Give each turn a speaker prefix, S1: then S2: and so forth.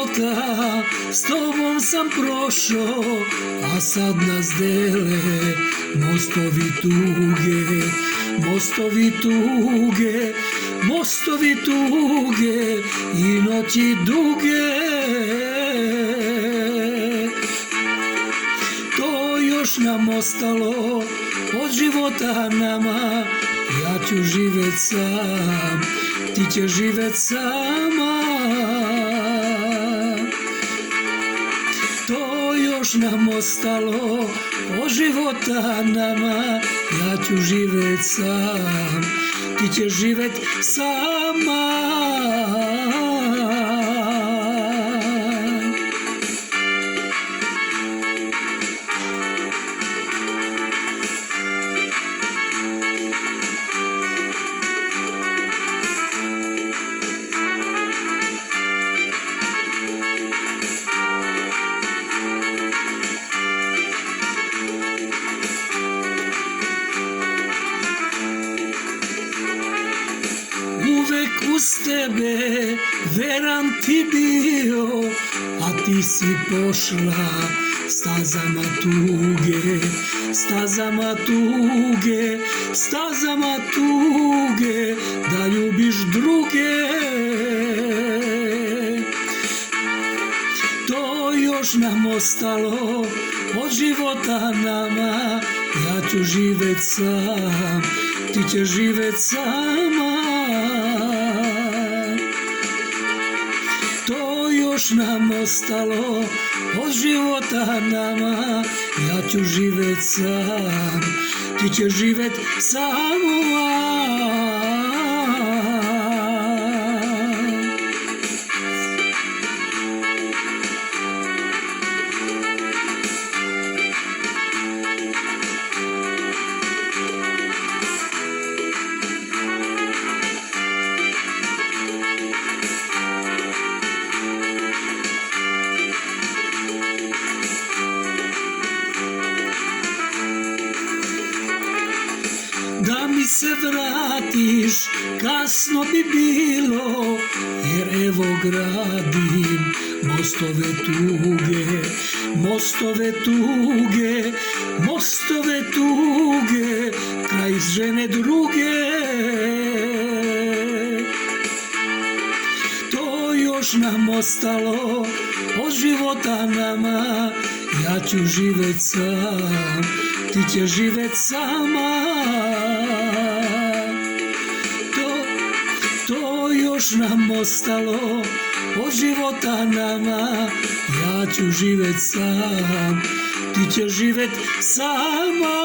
S1: života s tobom sam prošao, a sad nas dele mostovi tuge, mostovi tuge, mostovi tuge i noći duge. To još nam ostalo od života nama, ja ću živjet sam, ti ćeš živjet sama. To još nam ostalo od života nama, ja ću živjet sam, ti ćeš živjet sama. Uvek uz tebe veran ti bio, a ti si pošla stazama tuge, stazama tuge, stazama tuge, da ljubiš druge. To još nam ostalo od života nama, ja ću živjet sam, ti ćeš živjet sama. To još nam ostalo od života nama, ja ću živjet sam, ti ćeš živjet sama. Da mi se vratiš, kasno bi bilo, jer evo gradim mostove tuge, mostove tuge, mostove tuge, kraj žene druge. To još nam ostalo od života nama, ja ću živjet sam, ti ćeš živjet sama. To još nam ostalo od života nama, ja ću živjet sam, ti ćeš živjet sama.